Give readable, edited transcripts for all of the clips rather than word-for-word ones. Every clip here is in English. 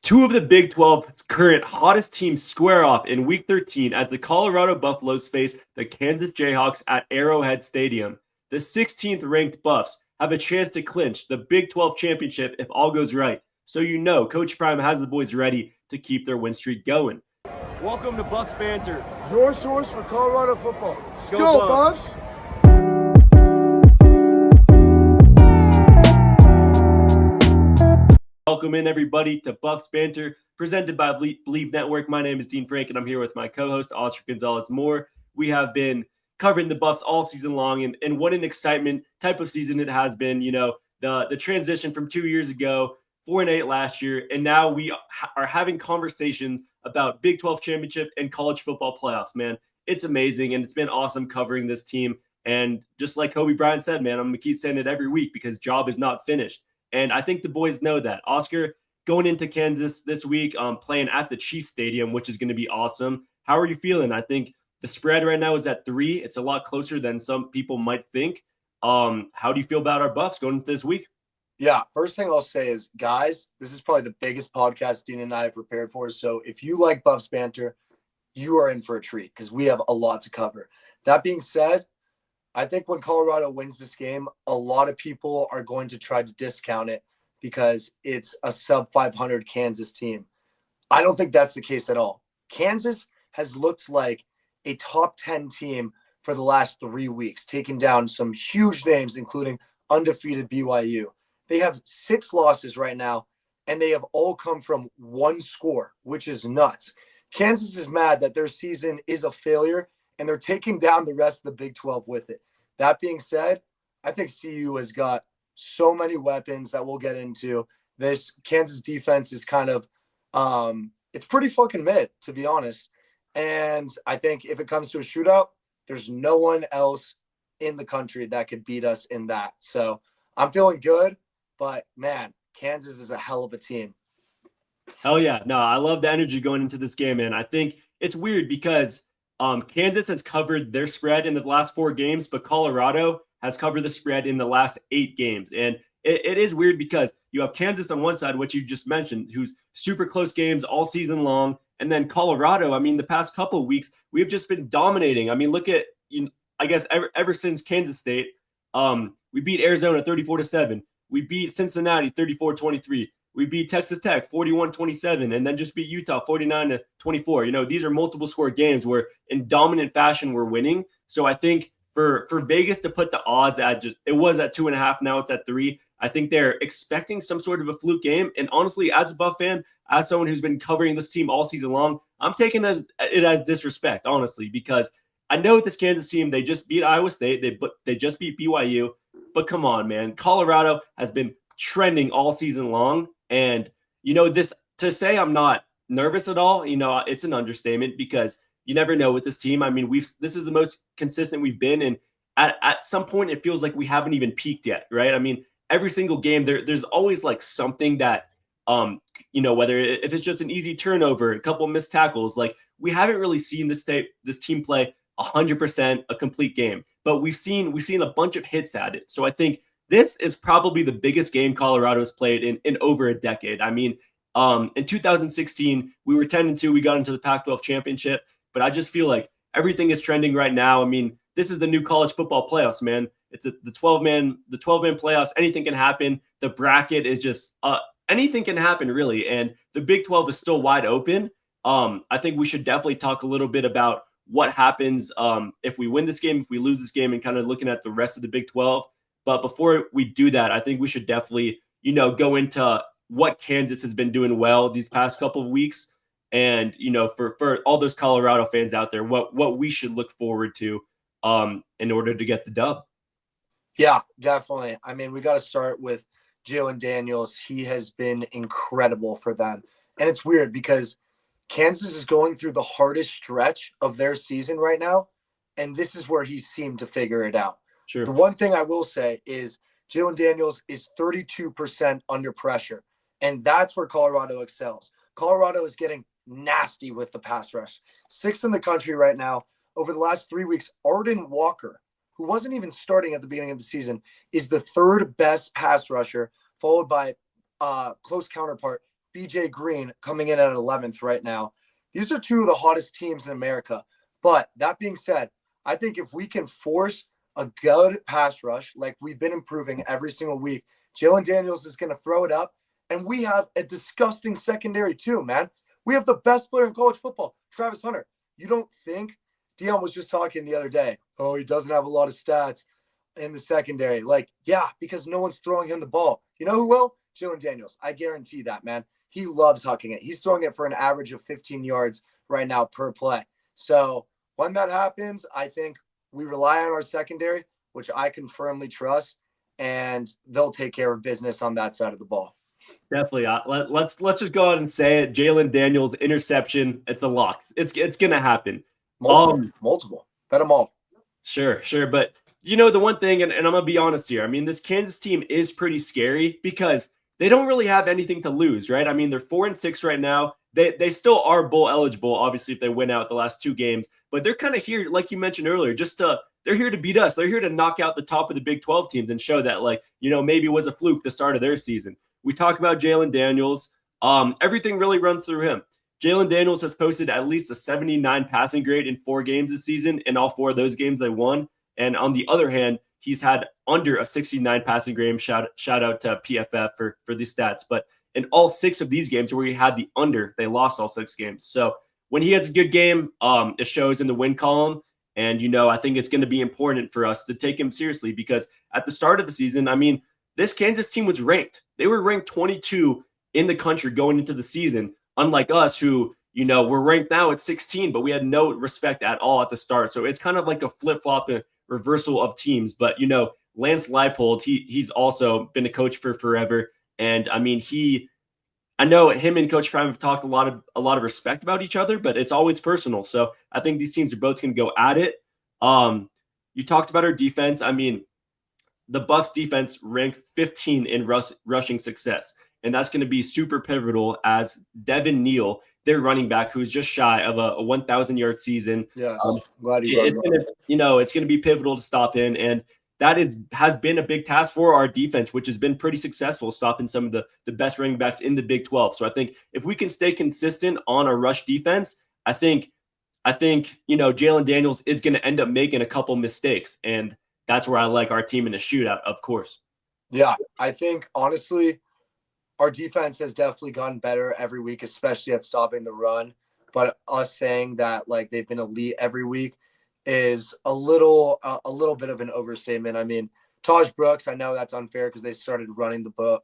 Two of the Big 12's current hottest teams square off in Week 13 as the Colorado Buffaloes face the Kansas Jayhawks at Arrowhead Stadium. The 16th ranked Buffs have a chance to clinch the Big 12 championship if all goes right. So you know Coach Prime has the boys ready to keep their win streak going. Welcome to Buffs Banter, your source for Colorado football. Let's go Buffs! Welcome in, everybody, to Buffs Banter, presented by Believe Network. My name is Dean Frank, and I'm here with my co-host, Oscar Gonzalez-Moore. We have been covering the Buffs all season long, and what an excitement type of season it has been. You know, the transition from 2 years ago, 4-8 last year, and now we are having conversations about Big 12 championship and college football playoffs, man. It's amazing, and it's been awesome covering this team. And just like Kobe Bryant said, man, I'm going to keep saying it every week because job is not finished. And I think the boys know that. Oscar, going into Kansas this week, playing at the Chiefs Stadium, which is going to be awesome. How are you feeling? I think the spread right now is at 3. It's a lot closer than some people might think. How do you feel about our Buffs going into this week? Yeah, first thing I'll say is, guys, this is probably the biggest podcast Dean and I have prepared for. So if you like Buffs Banter, you are in for a treat because we have a lot to cover. That being said, I think when Colorado wins this game, a lot of people are going to try to discount it because it's a sub-500 Kansas team. I don't think that's the case at all. Kansas has looked like a top 10 team for the last 3 weeks, taking down some huge names, including undefeated BYU. They have 6 losses right now, and they have all come from one score, which is nuts. Kansas is mad that their season is a failure, and they're taking down the rest of the Big 12 with it. That being said, I think CU has got so many weapons that we'll get into. This Kansas defense is kind of it's pretty fucking mid, to be honest. And I think if it comes to a shootout, there's no one else in the country that could beat us in that. So I'm feeling good, but man, Kansas is a hell of a team. Hell yeah. No, I love the energy going into this game, man. I think it's weird because Kansas has covered their spread in the last 4 games, but Colorado has covered the spread in the last 8 games. And it is weird because you have Kansas on one side, which you just mentioned, who's super close games all season long. And then Colorado, I mean, the past couple of weeks, we've just been dominating. I mean, look at, I guess, ever since Kansas State, we beat Arizona 34-7. We beat Cincinnati 34-23. We beat Texas Tech 41-27 and then just beat Utah 49-24. You know, these are multiple score games where in dominant fashion we're winning. So I think for Vegas to put the odds at it was at 2.5, now it's at 3. I think they're expecting some sort of a fluke game. And honestly, as a Buff fan, as someone who's been covering this team all season long, I'm taking it as disrespect, honestly, because I know this Kansas team, they just beat Iowa State. They just beat BYU. But come on, man. Colorado has been trending all season long. And, this to say I'm not nervous at all, it's an understatement because you never know with this team. I mean, this is the most consistent we've been. And at some point, it feels like we haven't even peaked yet, right? I mean, every single game, there's always like something that, whether if it's just an easy turnover, a couple missed tackles, like we haven't really seen this team play 100% a complete game. But we've seen a bunch of hits at it. So I think this is probably the biggest game Colorado's played in over a decade. I mean, in 2016, we were 10-2. We got into the Pac-12 championship, but I just feel like everything is trending right now. I mean, this is the new college football playoffs, man. It's the 12-man playoffs. Anything can happen. The bracket is just anything can happen, really. And the Big 12 is still wide open. I think we should definitely talk a little bit about what happens if we win this game, if we lose this game, and kind of looking at the rest of the Big 12. But before we do that, I think we should definitely, go into what Kansas has been doing well these past couple of weeks. And, for all those Colorado fans out there, what we should look forward to in order to get the dub. Yeah, definitely. I mean, we got to start with Jaylen Daniels. He has been incredible for them. And it's weird because Kansas is going through the hardest stretch of their season right now. And this is where he seemed to figure it out. Sure. The one thing I will say is Jaylen Daniels is 32% under pressure, and that's where Colorado excels. Colorado is getting nasty with the pass rush. 6th in the country right now. Over the last 3 weeks, Arden Walker, who wasn't even starting at the beginning of the season, is the 3rd best pass rusher, followed by close counterpart BJ Green coming in at 11th right now. These are two of the hottest teams in America. But that being said, I think if we can force a good pass rush, like we've been improving every single week, Jaylen Daniels is going to throw it up. And we have a disgusting secondary too, man. We have the best player in college football, Travis Hunter. You don't think? Dion was just talking the other day. Oh, he doesn't have a lot of stats in the secondary. Like, yeah, because no one's throwing him the ball. You know who will? Jaylen Daniels. I guarantee that, man. He loves hucking it. He's throwing it for an average of 15 yards right now per play. So when that happens, I think we rely on our secondary, which I can firmly trust, and they'll take care of business on that side of the ball. Definitely. Let's just go ahead and say it. Jaylen Daniels interception. It's a lock. It's gonna happen. Multiple. Bet them all. Sure. But the one thing, and I'm gonna be honest here. I mean, this Kansas team is pretty scary because they don't really have anything to lose, right? I mean, they're 4-6 right now. They still are bowl eligible, obviously, if they win out the last 2 games. But they're kind of here, like you mentioned earlier, they're here to beat us. They're here to knock out the top of the Big 12 teams and show that, maybe it was a fluke the start of their season. We talk about Jaylen Daniels. Everything really runs through him. Jaylen Daniels has posted at least a 79 passing grade in 4 games this season. In all 4 of those games, they won. And on the other hand, he's had under a 69 passing grade. Shout out to PFF for these stats. But in all 6 of these games where he had the under, they lost all 6 games. So when he has a good game, it shows in the win column. And, I think it's going to be important for us to take him seriously because at the start of the season, I mean, this Kansas team was ranked. They were ranked 22 in the country going into the season, unlike us who, we're ranked now at 16, but we had no respect at all at the start. So it's kind of like a flip-flop, a reversal of teams. But, Lance Leipold, he's also been a coach for forever. And, I mean, I know him and Coach Prime have talked a lot of respect about each other, but it's always personal. So I think these teams are both going to go at it. You talked about our defense. I mean, the Buffs defense ranked 15 in rushing success. And that's going to be super pivotal as Devin Neal, their running back, who's just shy of a 1,000-yard season. Yes, glad it's going to be pivotal to stop him. And that has been a big task for our defense, which has been pretty successful, stopping some of the best running backs in the Big 12. So I think if we can stay consistent on our rush defense, I think Jaylen Daniels is going to end up making a couple mistakes. And that's where I like our team in a shootout, of course. Yeah, I think, honestly, our defense has definitely gotten better every week, especially at stopping the run. But us saying that, they've been elite every week is a little bit of an overstatement. I mean, Taj Brooks, I know that's unfair because they started running the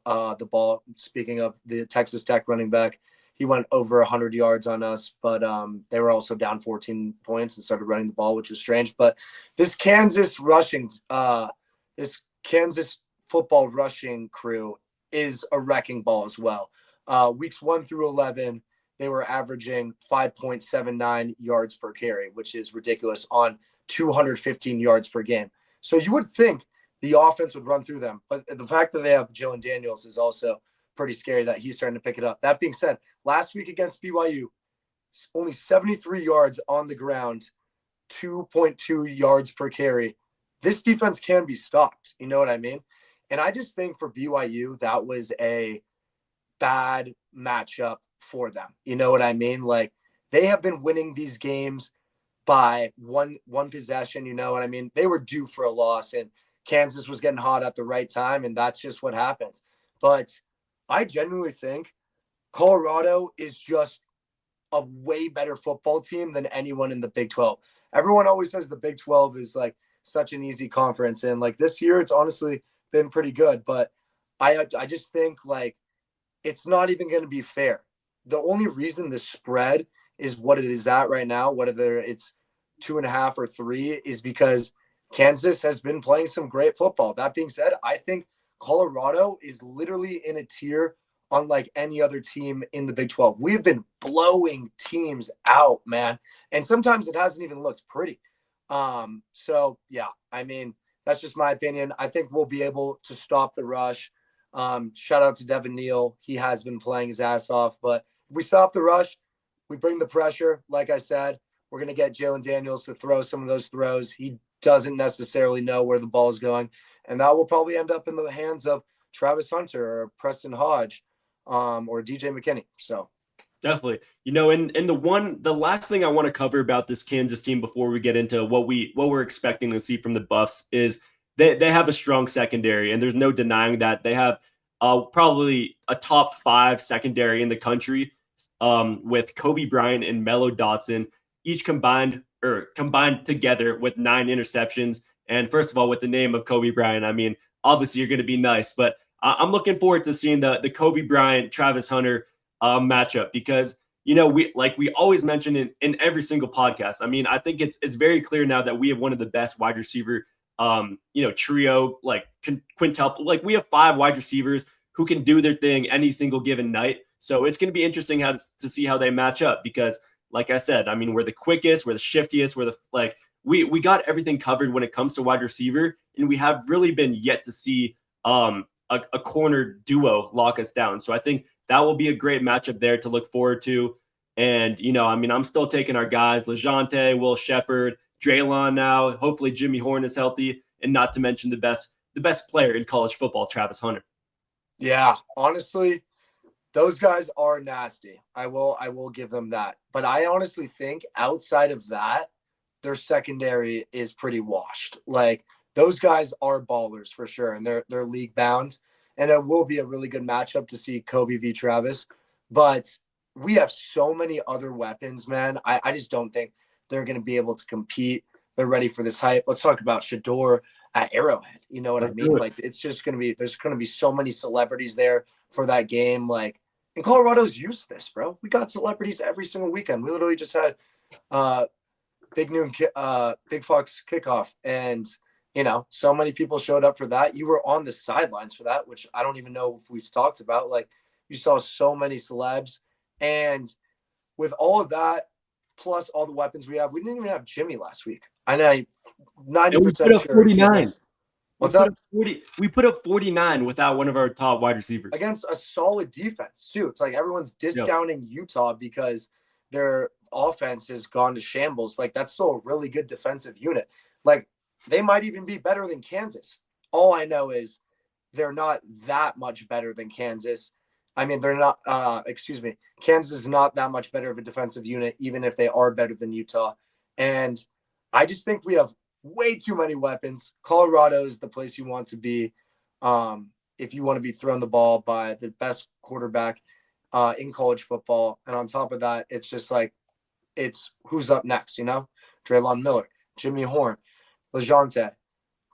ball. Speaking of the Texas Tech running back, he went over 100 yards on us, but they were also down 14 points and started running the ball, which was strange. But this Kansas football rushing crew is a wrecking ball as well. Weeks 1 through 11, they were averaging 5.79 yards per carry, which is ridiculous on 215 yards per game. So you would think the offense would run through them. But the fact that they have Jaylen Daniels is also pretty scary that he's starting to pick it up. That being said, last week against BYU, only 73 yards on the ground, 2.2 yards per carry. This defense can be stopped. You know what I mean? And I just think for BYU, that was a bad matchup for them. You know what I mean? They have been winning these games by one possession. You know what I mean? They were due for a loss, and Kansas was getting hot at the right time, and that's just what happened. But I genuinely think Colorado is just a way better football team than anyone in the Big 12. Everyone always says the Big 12 is such an easy conference, and this year it's honestly been pretty good. But I just think it's not even going to be fair. The only reason the spread is what it is at right now, whether it's 2.5 or 3, is because Kansas has been playing some great football. That being said, I think Colorado is literally in a tier unlike any other team in the Big 12. We have been blowing teams out, man. And sometimes it hasn't even looked pretty. So, yeah, I mean, that's just my opinion. I think we'll be able to stop the rush. Shout out to Devin Neal. He has been playing his ass off. But if we stop the rush, we bring the pressure. Like I said, we're going to get Jaylen Daniels to throw some of those throws. He doesn't necessarily know where the ball is going. And that will probably end up in the hands of Travis Hunter or Preston Hodge. or DJ McKinney. So Definitely. And the last thing I want to cover about this Kansas team before we get into what we're expecting to see from the Buffs is they have a strong secondary, and there's no denying that. They have probably a top 5 secondary in the country, with Kobe Bryant and Melo Dotson, each combined together with 9 interceptions. And first of all, with the name of Kobe Bryant, I mean, obviously you're going to be nice, but I'm looking forward to seeing the Kobe Bryant Travis Hunter matchup, because we always mention in every single podcast. I mean, I think it's very clear now that we have one of the best wide receiver trio, like quintuple. Like, we have 5 wide receivers who can do their thing any single given night. So it's going to be interesting to see how they match up, because like I said, I mean, we're the quickest, we're the shiftiest, we got everything covered when it comes to wide receiver, and we have really been yet to see a corner duo lock us down. So I think that will be a great matchup there to look forward to. And, I mean, I'm still taking our guys, LeJounte, Will Shepherd, Jaylen now. Hopefully Jimmy Horn is healthy, and not to mention the best player in college football, Travis Hunter. Yeah, honestly, those guys are nasty. I will give them that. But I honestly think outside of that, their secondary is pretty washed. Like, those guys are ballers for sure, and they're league bound. And it will be a really good matchup to see Kobe v. Travis. But we have so many other weapons, man. I just don't think they're going to be able to compete. They're ready for this hype. Let's talk about Shador at Arrowhead. You know what I mean? Like, it's just going to be – there's going to be so many celebrities there for that game. Like, and Colorado's used to this, bro. We got celebrities every single weekend. We literally just had Big Fox kickoff, and – so many people showed up for that. You were on the sidelines for that, which I don't even know if we've talked about. Like, you saw so many celebs. And with all of that, plus all the weapons we have, we didn't even have Jimmy last week. I know 90% sure. 49. What's up? We put up 49 without one of our top wide receivers. Against a solid defense, too. It's like everyone's discounting Utah because their offense has gone to shambles. Like, that's still a really good defensive unit. Like, they might even be better than Kansas. All I know is they're not that much better than Kansas. I mean, they're not, Kansas is not that much better of a defensive unit, even if they are better than Utah. And I just think we have way too many weapons. Colorado is the place you want to be if you want to be thrown the ball by the best quarterback in college football. And on top of that, it's just like, it's who's up next, Draylon Miller, Jimmy Horn, LeJounte,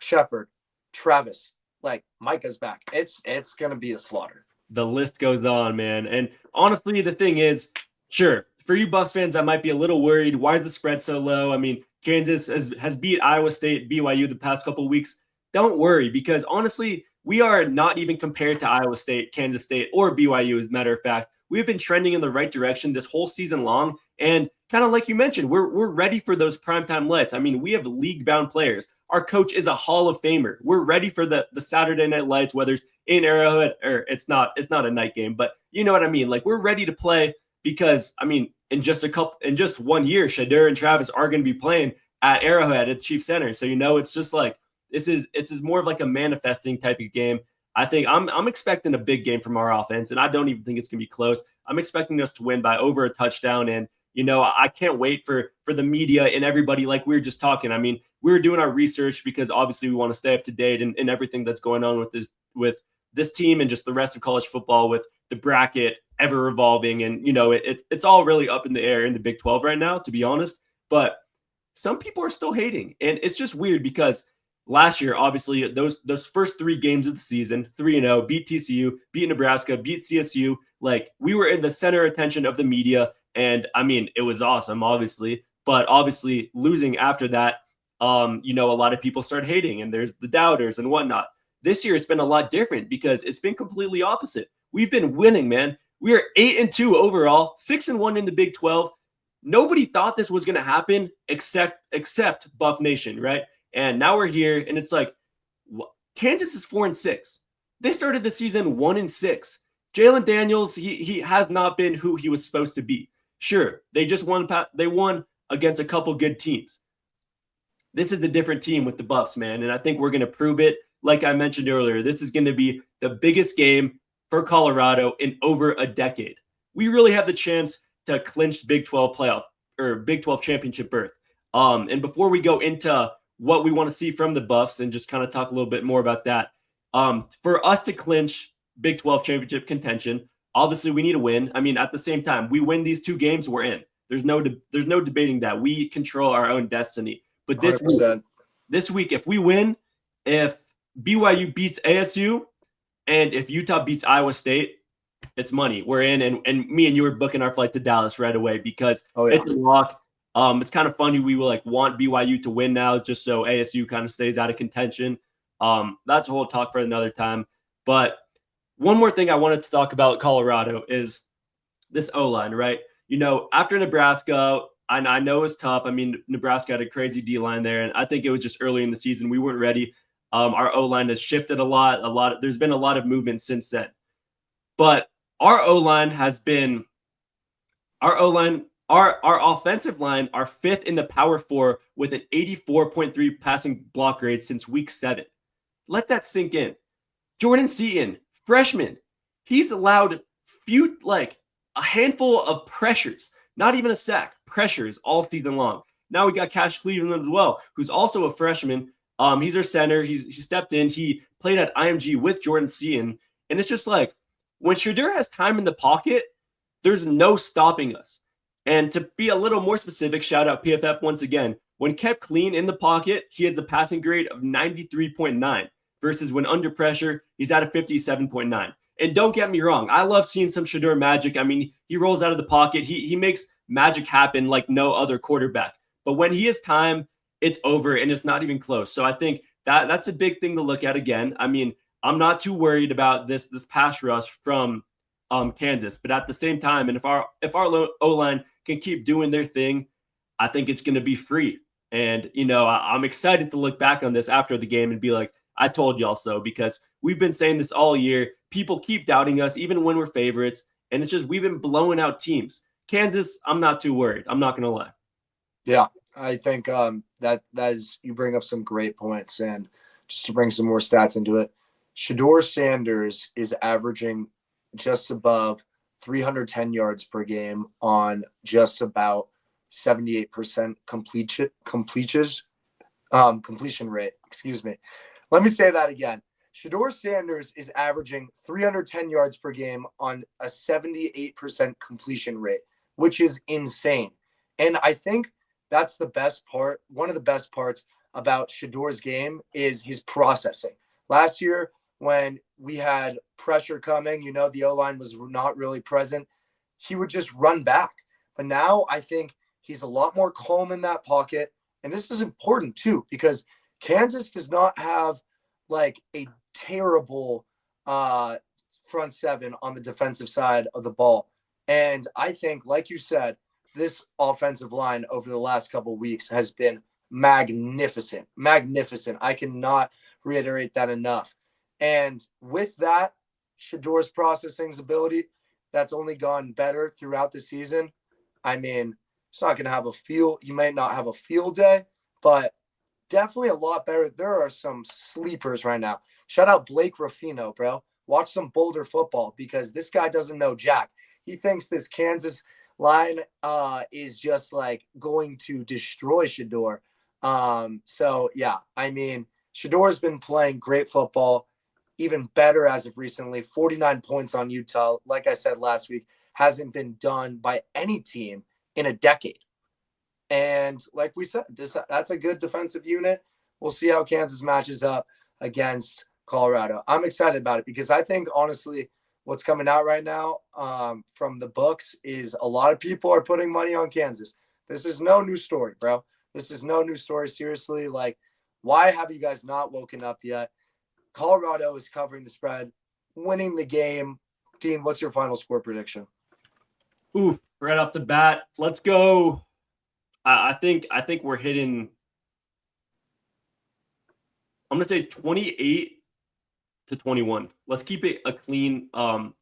Shepherd, Travis, like Micah's back. It's going to be a slaughter. The list goes on, man. And honestly, the thing is, sure, for you Buffs fans, I might be a little worried. Why is the spread so low? I mean, Kansas has beat Iowa State, BYU the past couple of weeks. Don't worry, because honestly, we are not even compared to Iowa State, Kansas State, or BYU, as a matter of fact. We've been trending in the right direction this whole season long. And kind of like you mentioned, we're ready for those primetime lights. I mean, we have league-bound players. Our coach is a Hall of Famer. We're ready for the Saturday night lights, whether it's in Arrowhead or it's not a night game, but you know what I mean? Like, we're ready to play because, I mean, in just 1 year, Shador and Travis are going to be playing at Arrowhead at Chiefs Center. So, it's just like, it's more of like a manifesting type of game. I think I'm expecting a big game from our offense, and I don't even think it's going to be close. I'm expecting us to win by over a touchdown, and I can't wait for the media and everybody, like we were just talking. I mean, we were doing our research because obviously we want to stay up to date and everything that's going on with this team and just the rest of college football, with the bracket ever revolving, and it's all really up in the air in the Big 12 right now, to be honest. But some people are still hating, and it's just weird because last year, obviously, those first 3 games of the season, 3-0, beat TCU, beat Nebraska, beat CSU. Like, we were in the center of attention of the media, and I mean, it was awesome, obviously. But obviously, losing after that, a lot of people start hating, and there's the doubters and whatnot. This year, it's been a lot different because it's been completely opposite. We've been winning, man. We are 8-2 overall, 6-1 in the Big 12. Nobody thought this was going to happen except Buff Nation, right? And now we're here, and it's like, Kansas is 4-6. They started the season 1-6. Jaylen Daniels, he has not been who he was supposed to be. Sure, they just won. They won against a couple good teams. This is a different team with the Buffs, man, and I think we're going to prove it. Like I mentioned earlier, this is going to be the biggest game for Colorado in over a decade. We really have the chance to clinch Big 12 playoff or Big 12 championship berth. And before we go into what we want to see from the Buffs and just kind of talk a little bit more about that, for us to clinch Big 12 championship contention, obviously we need a win. I mean, at the same time, we win these 2 games, we're in. There's no debating that. We control our own destiny. But this 100%. week, if we win, if BYU beats ASU, and if Utah beats Iowa State, it's money. We're in, and me and you were booking our flight to Dallas right away because it's a lock. It's kind of funny. We will want BYU to win now just so ASU kind of stays out of contention. That's a whole talk for another time. But one more thing I wanted to talk about Colorado is this O-line, right? After Nebraska, I know it's tough. I mean, Nebraska had a crazy D-line there, and I think it was just early in the season. We weren't ready. Our O-line has shifted a lot. There's been a lot of movement since then. But our O-line has been – our offensive line are 5th in the Power 4 with an 84.3 passing block grade since week 7. Let that sink in. Jordan Seaton, freshman, he's allowed a handful of pressures, not even a sack, pressures all season long. Now we got Cash Cleveland as well, who's also a freshman. He's our center. He stepped in. He played at IMG with Jordan Seaton. And it's just like when Shedeur has time in the pocket, there's no stopping us. And to be a little more specific, shout out PFF once again. When kept clean in the pocket, he has a passing grade of 93.9 versus when under pressure, he's at a 57.9. And don't get me wrong, I love seeing some Shedeur magic. I mean, he rolls out of the pocket. He makes magic happen like no other quarterback. But when he has time, it's over and it's not even close. So I think that's a big thing to look at again. I mean, I'm not too worried about this pass rush from Kansas, but at the same time, and if our O-line can keep doing their thing, I think it's going to be free. And I'm excited to look back on this after the game and be like, I told y'all so, because we've been saying this all year. People keep doubting us, even when we're favorites, and it's just we've been blowing out teams. Kansas, I'm not too worried. I'm not going to lie. Yeah, I think that is, you bring up some great points, and just to bring some more stats into it, Shedeur Sanders is averaging just above 310 yards per game on just about 78% completion rate. Excuse me. Let me say that again. Shedeur Sanders is averaging 310 yards per game on a 78% completion rate, which is insane. And I think that's the best part. One of the best parts about Shedeur's game is his processing. Last year, when we had pressure coming, the O-line was not really present, he would just run back. But now I think he's a lot more calm in that pocket. And this is important too, because Kansas does not have like a terrible front seven on the defensive side of the ball. And I think, like you said, this offensive line over the last couple of weeks has been magnificent. I cannot reiterate that enough. And with that, Shedeur's processing ability, that's only gone better throughout the season. I mean, it's not going to have he might not have a field day, but definitely a lot better. There are some sleepers right now. Shout out Blake Ruffino, bro. Watch some Boulder football, because this guy doesn't know jack. He thinks this Kansas line is just like going to destroy Shedeur. So yeah, I mean, Shedeur's been playing great football, even better as of recently. 49 points on Utah, like I said last week, hasn't been done by any team in a decade. And like we said, that's a good defensive unit. We'll see how Kansas matches up against Colorado. I'm excited about it, because I think, honestly, what's coming out right now from the books is a lot of people are putting money on Kansas. This is no new story, bro. This is no new story. Seriously, like, why have you guys not woken up yet? Colorado is covering the spread, winning the game. Dean, what's your final score prediction? Ooh, right off the bat, let's go. I think we're hitting. I'm gonna say 28-21. Let's keep it a clean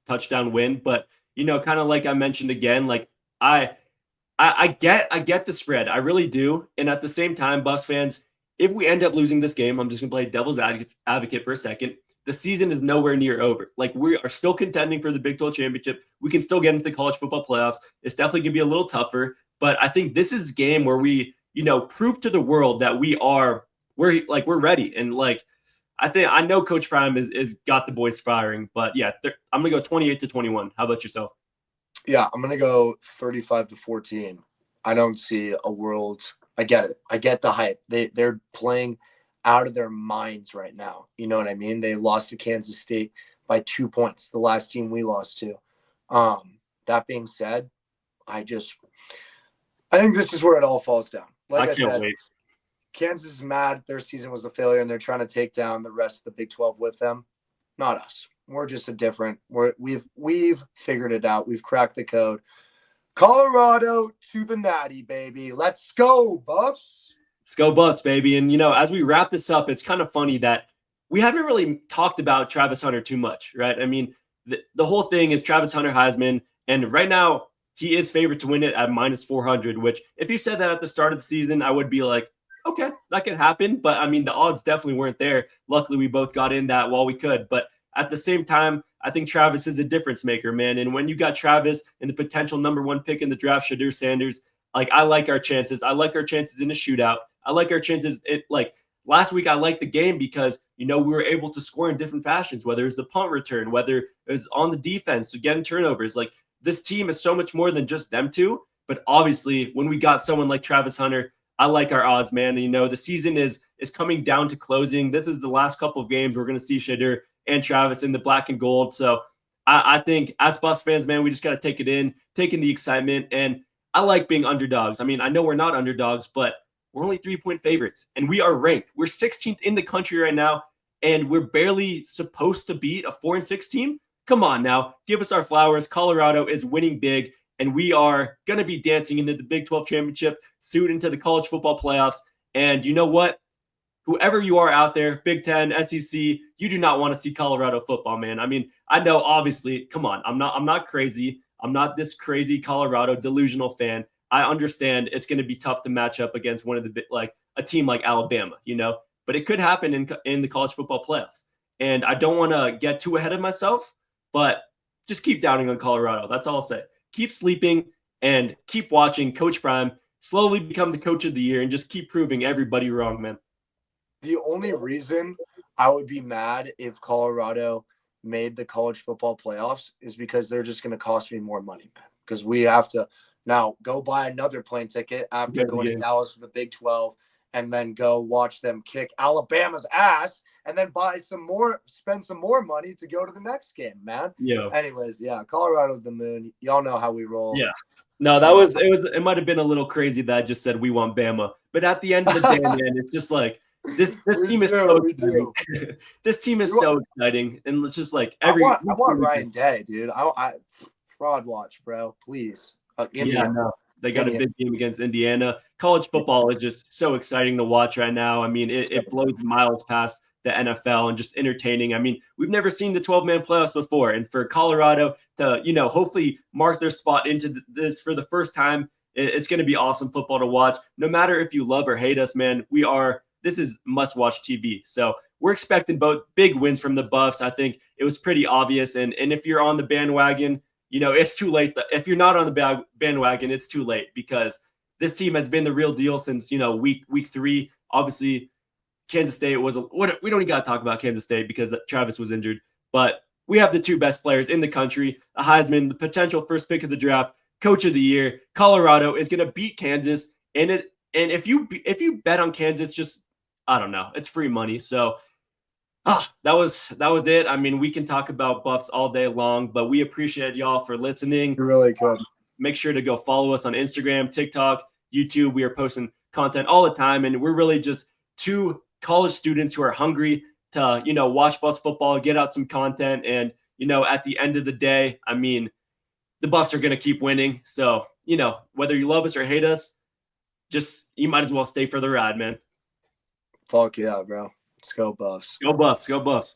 touchdown win. But kind of like I mentioned again, like I get the spread. I really do. And at the same time, Buffs fans, if we end up losing this game, I'm just gonna play devil's advocate for a second. the season is nowhere near over. Like, we are still contending for the Big 12 championship. We can still get into the college football playoffs. It's definitely going to be a little tougher, but I think this is a game where we, prove to the world that we're ready. And like, I know Coach Prime is got the boys firing, but yeah, I'm going to go 28-21. How about yourself? Yeah, I'm going to go 35-14. I don't see a world. I get it. I get the hype. They're playing out of their minds right now. You know what I mean? They lost to Kansas State by 2 points, the last team we lost to. That being said, I think this is where it all falls down. Like I said, wait. Kansas is mad. Their season was a failure, and they're trying to take down the rest of the Big 12 with them. Not us. We're just we've figured it out. We've cracked the code. Colorado to the natty, baby. Let's go, Buffs. Let's go, Buffs, baby. And, as we wrap this up, it's kind of funny that we haven't really talked about Travis Hunter too much, right? I mean, the whole thing is Travis Hunter Heisman, and right now he is favored to win it at -400, which if you said that at the start of the season, I would be like, okay, that could happen. But, I mean, the odds definitely weren't there. Luckily, we both got in that while we could. But at the same time, I think Travis is a difference maker, man. And when you got Travis and the potential #1 pick in the draft, Shedeur Sanders, like, I like our chances. I like our chances in a shootout. I like our chances. Last week, I liked the game because, we were able to score in different fashions, whether it's the punt return, whether it was on the defense, to getting turnovers. Like, this team is so much more than just them two. But obviously, when we got someone like Travis Hunter, I like our odds, man. And, the season is coming down to closing. This is the last couple of games we're going to see Shedeur and Travis in the black and gold. So I think as Buffs fans, man, we just got to take the excitement. And I like being underdogs. I mean, I know we're not underdogs, but we're only 3-point favorites, and we are ranked. We're 16th in the country right now, and we're barely supposed to beat a 4-6 team. Come on now, give us our flowers. Colorado is winning big, and we are going to be dancing into the Big 12 championship, soon into the college football playoffs. And you know what? Whoever you are out there, Big Ten, SEC, you do not want to see Colorado football, man. I mean, I know, obviously, come on, I'm not crazy. I'm not this crazy Colorado delusional fan. I understand it's going to be tough to match up against one of a team like Alabama, but it could happen in the college football playoffs. And I don't want to get too ahead of myself, but just keep doubting on Colorado. That's all I'll say. Keep sleeping and keep watching Coach Prime slowly become the coach of the year and just keep proving everybody wrong, man. The only reason I would be mad if Colorado made the college football playoffs is because they're just going to cost me more money, man. Because we have to now go buy another plane ticket after going to Dallas for the Big 12 and then go watch them kick Alabama's ass and then spend some more money to go to the next game, man. Yeah. Anyways, yeah, Colorado to the moon. Y'all know how we roll. Yeah. No, it might have been a little crazy that I just said we want Bama. But at the end of the day, man, it's just like this team is so exciting. This team is so exciting. And it's just like I want Ryan Day, dude. I fraud watch, bro. Please. They got a big game against Indiana. College football is just so exciting to watch right now. I mean, it blows miles past the NFL and just entertaining. I mean, we've never seen the 12-man playoffs before. And for Colorado to, hopefully mark their spot into this for the first time, it's going to be awesome football to watch. No matter if you love or hate us, man, this is must-watch TV. So we're expecting both big wins from the Buffs. I think it was pretty obvious. And if you're on the bandwagon, it's too late. If you're not on the bandwagon, it's too late because this team has been the real deal since, week 3. Obviously, Kansas State we don't even got to talk about Kansas State because Travis was injured. But we have the two best players in the country, a Heisman, the potential first pick of the draft, coach of the year. Colorado is going to beat Kansas. And if you bet on Kansas, just, I don't know, it's free money. So that was it. I mean, we can talk about Buffs all day long, but we appreciate y'all for listening. You're really good. Make sure to go follow us on Instagram, TikTok, YouTube. We are posting content all the time, and we're really just two college students who are hungry to, watch Buffs football, get out some content, and, at the end of the day, I mean, the Buffs are going to keep winning. So, whether you love us or hate us, you might as well stay for the ride, man. Fuck yeah, bro. Let's go Buffs. Go Buffs. Go Buffs.